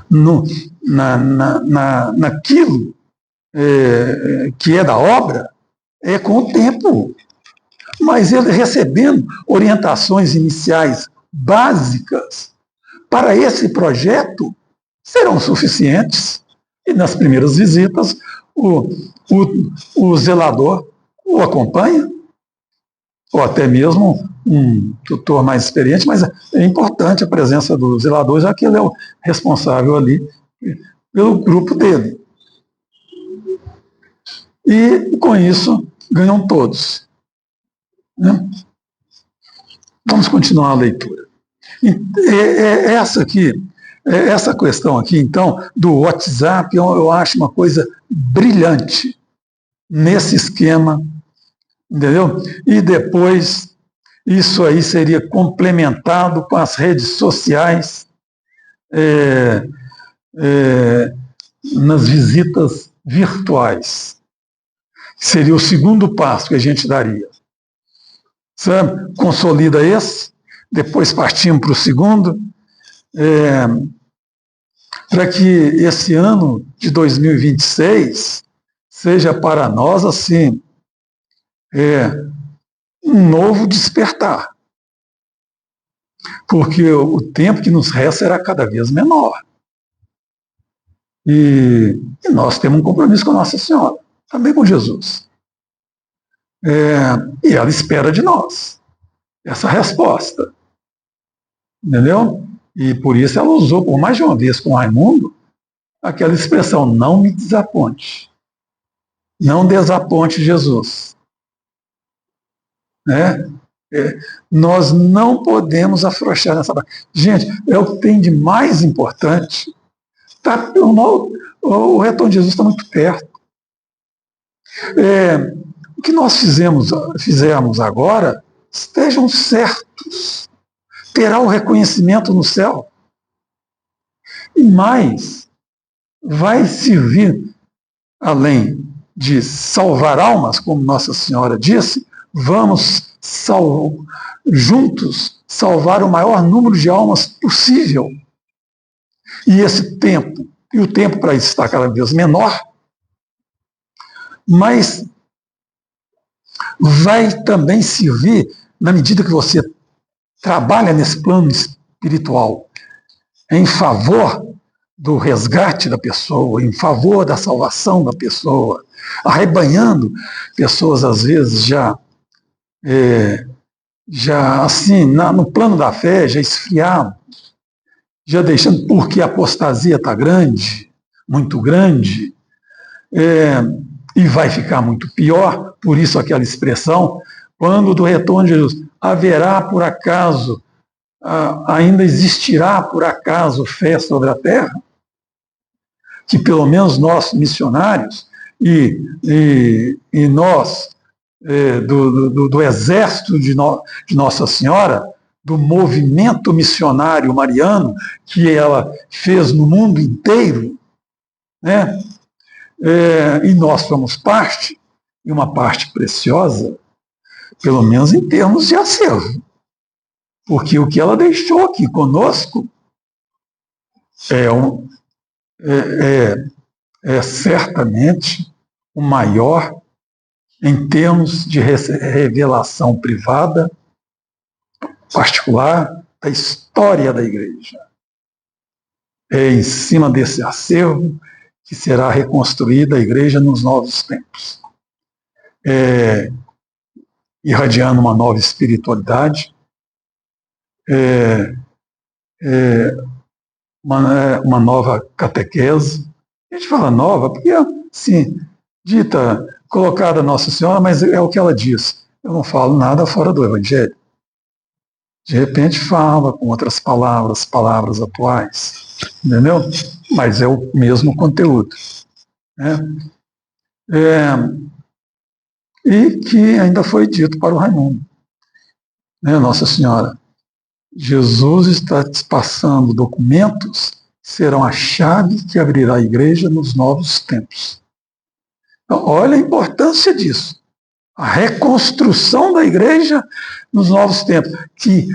no, naquilo que é da obra, é com o tempo. Mas ele recebendo orientações iniciais básicas para esse projeto serão suficientes. E nas primeiras visitas, o zelador o acompanha, ou até mesmo um tutor mais experiente, mas é importante a presença do zelador, já que ele é o responsável ali pelo grupo dele. E com isso ganham todos. Né? Vamos continuar a leitura. Essa questão aqui, então, do WhatsApp, eu acho uma coisa brilhante nesse esquema, entendeu? E depois, isso aí seria complementado com as redes sociais, nas visitas virtuais. Seria o segundo passo que a gente daria. Sabe? Consolida esse, depois partimos para o segundo, para que esse ano de 2026 seja para nós, assim, um novo despertar. Porque o tempo que nos resta será cada vez menor. E nós temos um compromisso com Nossa Senhora, também com Jesus. E ela espera de nós essa resposta. Entendeu? E por isso ela usou, por mais de uma vez com Raimundo, aquela expressão: não me desaponte. Não desaponte Jesus. Nós não podemos afrouxar nessa parte. Gente, é o que tem de mais importante. O retorno de Jesus está muito perto. O que nós fizermos agora, estejam certos. Terá o reconhecimento no céu. E mais, vai servir, além de salvar almas, como Nossa Senhora disse, vamos juntos salvar o maior número de almas possível. E esse tempo, e o tempo para isso está cada vez menor, mas vai também servir, na medida que você trabalha nesse plano espiritual, em favor do resgate da pessoa, em favor da salvação da pessoa, arrebanhando pessoas, às vezes, já assim, no plano da fé, já esfriado, já deixando, porque a apostasia está grande, muito grande, e vai ficar muito pior, por isso aquela expressão: quando do retorno de Jesus, haverá por acaso, ainda existirá por acaso fé sobre a terra? Que pelo menos nós, missionários, e nós, do exército de Nossa Senhora, do movimento missionário mariano que ela fez no mundo inteiro, né? E nós somos parte, e uma parte preciosa, pelo menos em termos de acervo. Porque o que ela deixou aqui conosco é certamente o maior em termos de revelação privada, particular, da história da Igreja. É em cima desse acervo que será reconstruída a Igreja nos novos tempos. Irradiando uma nova espiritualidade, uma nova catequese. A gente fala nova porque, assim, dita, colocada Nossa Senhora, mas é o que ela diz. Eu não falo nada fora do Evangelho. De repente fala com outras palavras atuais, entendeu? Mas é o mesmo conteúdo. Né? E que ainda foi dito para o Raimundo. Né, Nossa Senhora, Jesus está passando documentos que serão a chave que abrirá a Igreja nos novos tempos. Então, olha a importância disso. A reconstrução da Igreja nos novos tempos, que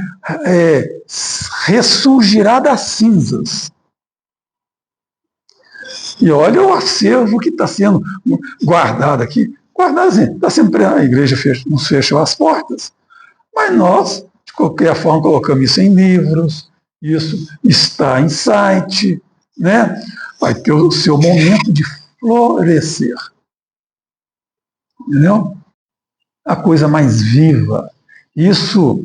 ressurgirá das cinzas. E olha o acervo que está sendo guardado aqui. Guardado assim, está sendo, a igreja nos fechou as portas, mas nós, de qualquer forma, colocamos isso em livros, isso está em site, né? Vai ter o seu momento de florescer. Entendeu? A coisa mais viva. Isso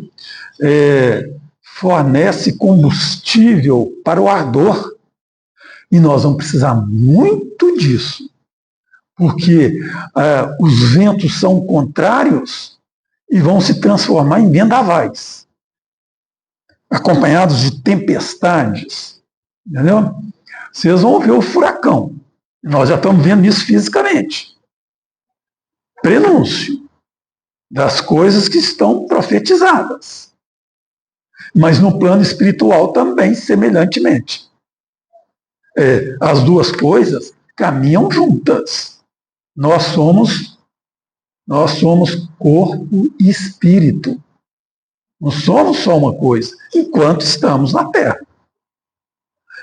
fornece combustível para o ardor. E nós vamos precisar muito disso, porque os ventos são contrários e vão se transformar em vendavais, acompanhados de tempestades. Entendeu? Vocês vão ver o furacão. Nós já estamos vendo isso fisicamente. Prenúncio das coisas que estão profetizadas. Mas no plano espiritual também, semelhantemente. As duas coisas caminham juntas. Nós somos corpo e espírito. Não somos só uma coisa, enquanto estamos na Terra.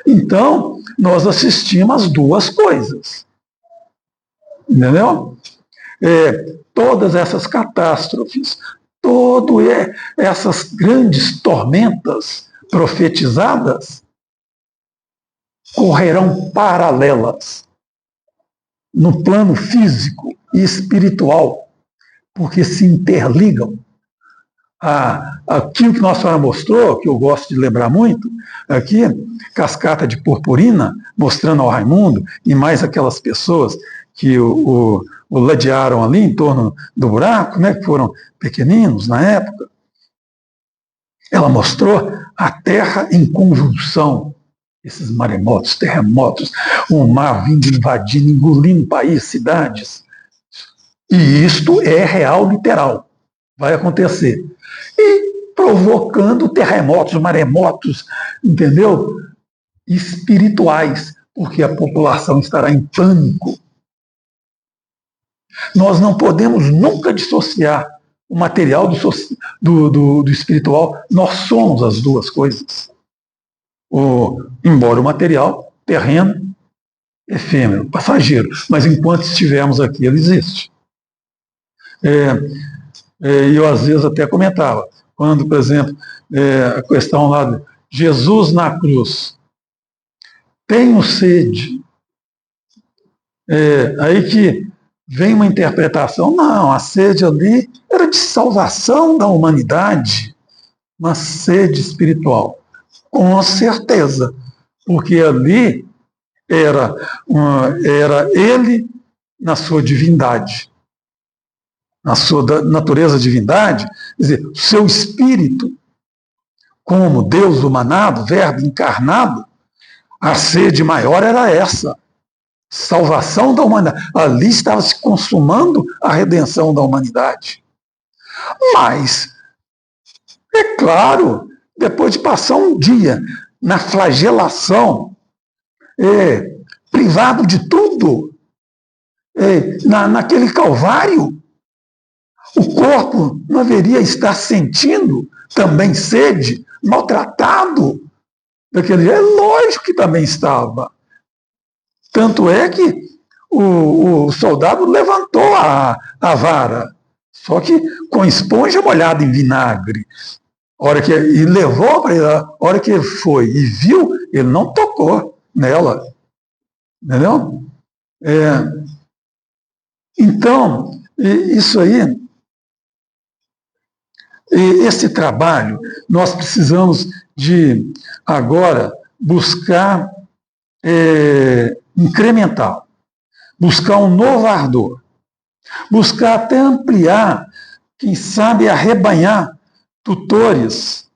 Então, nós assistimos as duas coisas. Entendeu? Todas essas catástrofes, todas essas grandes tormentas profetizadas correrão paralelas no plano físico e espiritual, porque se interligam. Aquilo que Nossa Senhora mostrou, que eu gosto de lembrar muito, aqui, cascata de purpurina, mostrando ao Raimundo, e mais aquelas pessoas que o ladearam ali em torno do buraco, né, que foram pequeninos na época. Ela mostrou a Terra em convulsão, esses maremotos, terremotos, o mar vindo invadindo, engolindo país, cidades. E isto é real, literal. Vai acontecer. E provocando terremotos, maremotos, entendeu? Espirituais, porque a população estará em pânico. Nós não podemos nunca dissociar o material do espiritual. Nós somos as duas coisas. Embora o material, terreno, efêmero, passageiro, mas enquanto estivermos aqui, ele existe. Eu às vezes até comentava, quando, por exemplo, a questão lá de Jesus na cruz, tenho sede, aí que vem uma interpretação, não, a sede ali era de salvação da humanidade, uma sede espiritual, com certeza, porque ali era ele na sua divindade, na sua natureza divindade, quer dizer, o seu espírito, como Deus humanado, verbo encarnado, a sede maior era essa, salvação da humanidade. Ali estava se consumando a redenção da humanidade. Mas, é claro, depois de passar um dia na flagelação, privado de tudo, naquele calvário, o corpo não haveria estar sentindo também sede, maltratado daquele jeito? É lógico que também estava. Tanto é que o soldado levantou a vara, só que com esponja molhada em vinagre. E levou para ele, a hora que ele foi e viu, ele não tocou nela. Entendeu? Então, isso aí, esse trabalho, nós precisamos de, agora, buscar incrementar, buscar um novo ardor, buscar até ampliar, quem sabe arrebanhar tutores,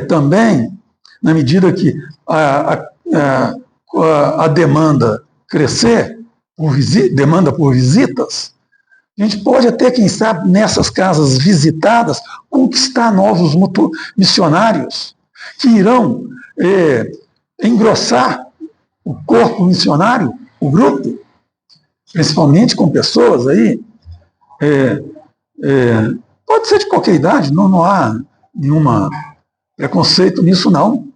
também, na medida que a demanda crescer, demanda por visitas, a gente pode até, quem sabe, nessas casas visitadas, conquistar novos missionários que irão engrossar o corpo missionário, o grupo, principalmente com pessoas aí, pode ser de qualquer idade, não há nenhum preconceito nisso não,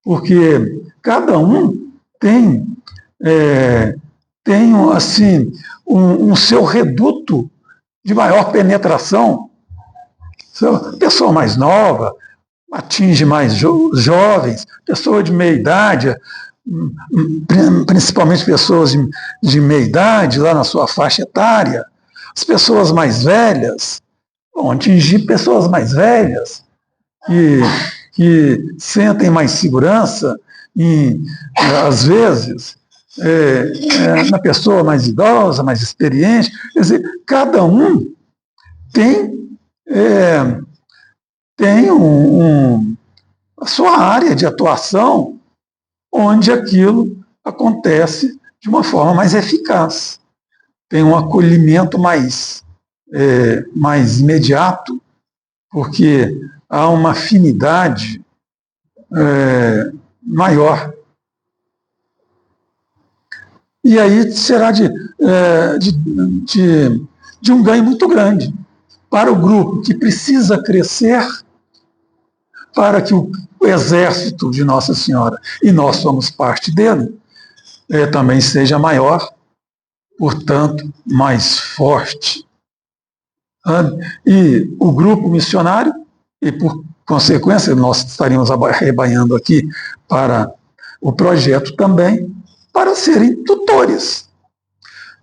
porque cada um tem, tem assim, um seu reduto de maior penetração. Pessoa mais nova atinge mais jovens, pessoa de meia idade, principalmente pessoas de meia idade, lá na sua faixa etária. As pessoas mais velhas vão atingir pessoas mais velhas, que sentem mais segurança, às vezes, na pessoa mais idosa, mais experiente. Quer dizer, cada um tem, tem a sua área de atuação onde aquilo acontece de uma forma mais eficaz. Tem um acolhimento mais imediato, porque há uma afinidade maior. E aí será de um ganho muito grande para o grupo que precisa crescer, para que o exército de Nossa Senhora, e nós somos parte dele, também seja maior, portanto, mais forte. E o grupo missionário, e por consequência, nós estaríamos arrebanhando aqui para o projeto também, para serem tutores.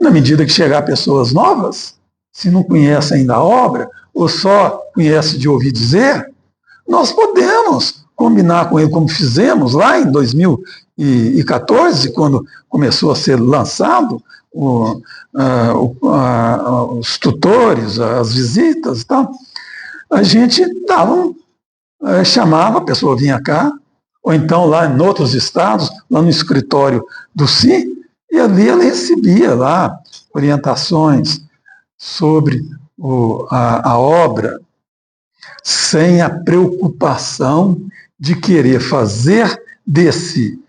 Na medida que chegar pessoas novas, se não conhecem ainda a obra, ou só conhecem de ouvir dizer, nós podemos combinar com ele, como fizemos lá em 2014, quando começou a ser lançado os tutores, as visitas e tal. A gente chamava, a pessoa vinha cá, ou então lá em outros estados, lá no escritório do CIM, e ali ela recebia lá orientações sobre a obra, sem a preocupação de querer fazer desse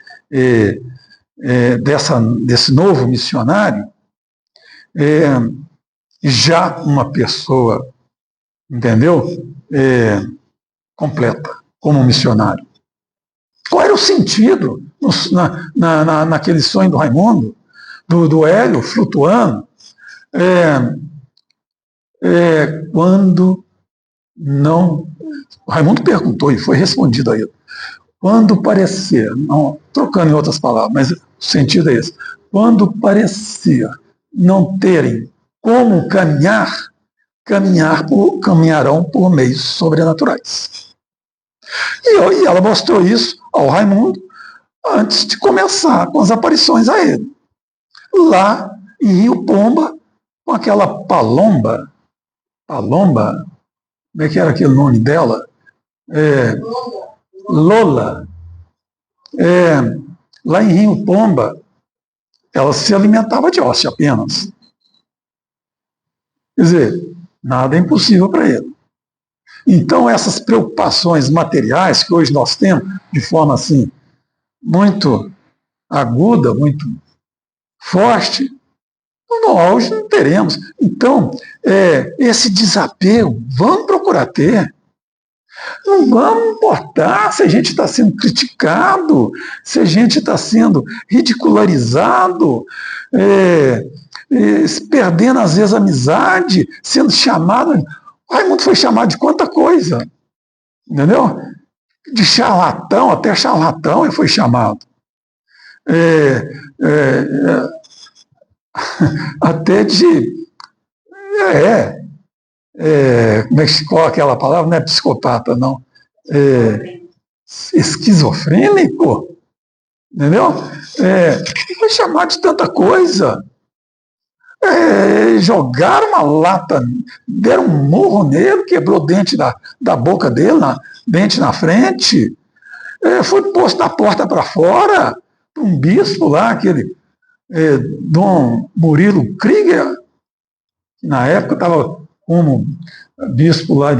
novo missionário já uma pessoa, entendeu? Completa, como um missionário. Qual era o sentido naquele sonho do Raimundo, do Hélio flutuando, quando não... O Raimundo perguntou e foi respondido a ele. Quando parecer, não, trocando em outras palavras, mas o sentido é esse, quando parecer não terem como caminharão por meios sobrenaturais. E ela mostrou isso ao Raimundo antes de começar com as aparições a ele. Lá em Rio Pomba, com aquela Palomba, como é que era aquele nome dela? Lola. Lá em Rio Pomba, ela se alimentava de hóstia apenas. Quer dizer, nada é impossível para ele. Então, essas preocupações materiais que hoje nós temos, de forma assim, muito aguda, muito forte, no auge não teremos. Então, esse desapego, vamos procurar ter. Não vamos importar se a gente está sendo criticado, se a gente está sendo ridicularizado, perdendo às vezes a amizade, sendo chamado. O Raimundo foi chamado de quanta coisa, entendeu? De charlatão, até charlatão ele foi chamado. Até de... como é que se coloca aquela palavra? Não é psicopata, não. Esquizofrênico, entendeu? Foi chamado de tanta coisa. Jogaram uma lata, deram um murro nele, quebrou o dente da boca dele, dente na frente. Foi posto da porta para fora, um bispo lá, aquele Dom Murilo Krieger, que na época estava como bispo lá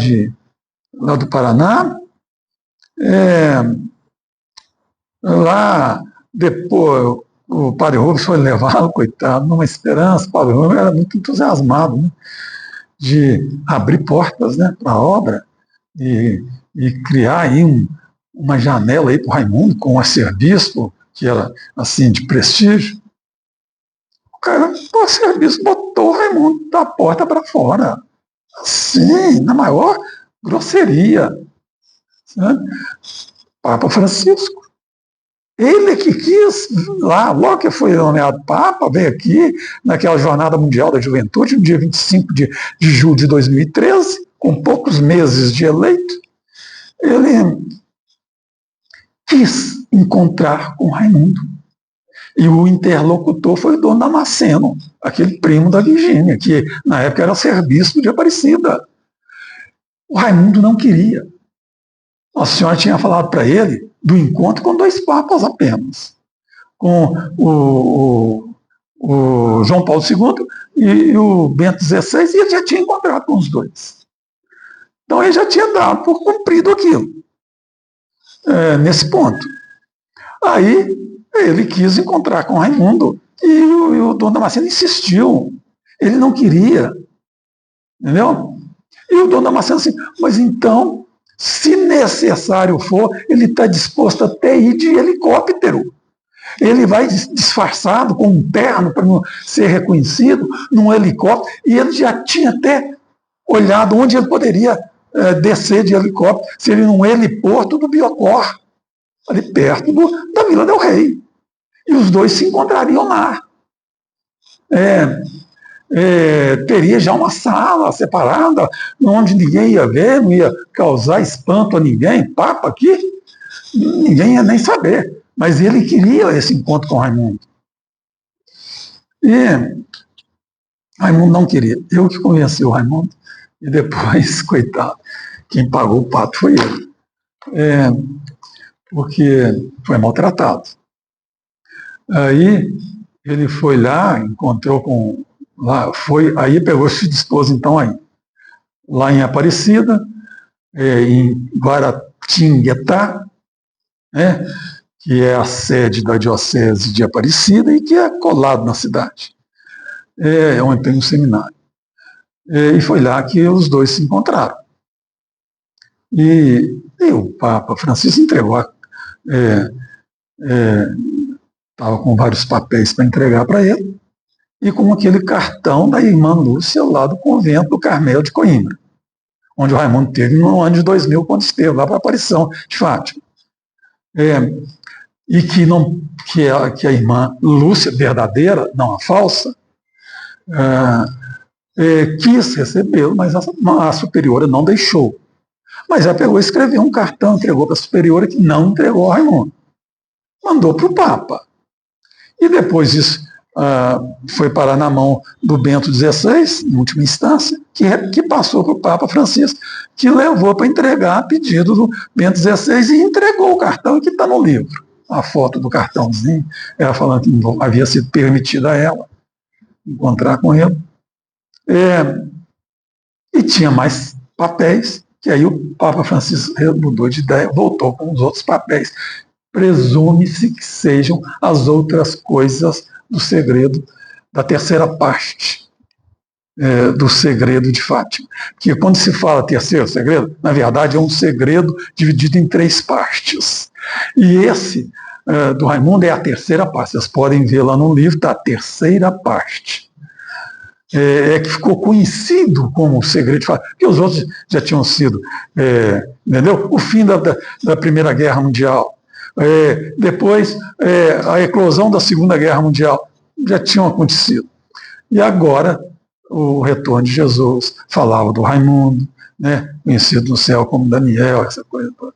do Paraná. Lá, depois, o padre Rubens foi levado, coitado, numa esperança. O padre Rubens era muito entusiasmado, né, de abrir portas, né, para a obra e criar aí uma janela aí para o Raimundo, com o arcebispo que era assim de prestígio. O cara, o arcebispo botou o Raimundo da porta para fora. Assim, na maior grosseria. Sabe? Papa Francisco. Ele que quis, lá, logo que foi nomeado Papa, veio aqui naquela Jornada Mundial da Juventude, no dia 25 de julho de 2013, com poucos meses de eleito, ele quis encontrar com Raimundo. E o interlocutor foi o Dom Damasceno, aquele primo da Virgínia, que na época era arcebispo de Aparecida. O Raimundo não queria. Nossa Senhora tinha falado para ele do encontro com 2 papas apenas, com o João Paulo II e o Bento XVI, e ele já tinha encontrado com os 2. Então ele já tinha dado por cumprido aquilo, nesse ponto. Aí ele quis encontrar com Raimundo e o Dom Damasceno insistiu. Ele não queria, entendeu? E o Dom Damasceno assim, mas então, se necessário for, ele está disposto até ir de helicóptero. Ele vai disfarçado com um terno para não ser reconhecido, num helicóptero, e ele já tinha até olhado onde ele poderia descer de helicóptero, seria num heliporto do Biocor, ali perto da Vila del Rei. E os 2 se encontrariam lá. Teria já uma sala separada, onde ninguém ia ver, não ia causar espanto a ninguém. Papa aqui, ninguém ia nem saber. Mas ele queria esse encontro com Raimundo. E Raimundo não queria. Eu que convenci o Raimundo, e depois, coitado, quem pagou o pato foi ele. Porque foi maltratado. Aí ele foi lá, encontrou com... aí pegou-se dispôs então aí. Lá em Aparecida, em Guaratinguetá, que é a sede da Diocese de Aparecida e que é colado na cidade. Onde tem um seminário. E foi lá que os 2 se encontraram. E o Papa Francisco entregou, estava com vários papéis para entregar para ele, e com aquele cartão da irmã Lúcia lá do convento do Carmelo de Coimbra, onde o Raimundo teve no ano de 2000, quando esteve lá para a aparição de Fátima. E que a irmã Lúcia, verdadeira, não a falsa, quis recebê-lo, mas a superiora não deixou. Mas ela pegou e escreveu um cartão, entregou para a superiora, que não entregou ao Raimundo. Mandou para o Papa. E depois disso foi parar na mão do Bento XVI, em última instância, que passou para o Papa Francisco, que levou para entregar a pedido do Bento XVI e entregou o cartão, que está no livro. A foto do cartãozinho, ela falando que não havia sido permitido a ela encontrar com ele. E tinha mais papéis, que aí o Papa Francisco mudou de ideia, voltou com os outros papéis. Presume-se que sejam as outras coisas do segredo, da terceira parte do segredo de Fátima. Porque quando se fala terceiro segredo, na verdade é um segredo dividido em 3 partes. E esse do Raimundo é a terceira parte. Vocês podem ver lá no livro, da terceira parte. Que ficou conhecido como o segredo de Fátima, porque os outros já tinham sido, entendeu? O fim da Primeira Guerra Mundial, depois a eclosão da Segunda Guerra Mundial, já tinham acontecido. E agora o retorno de Jesus falava do Raimundo, conhecido no céu como Daniel, essa coisa toda.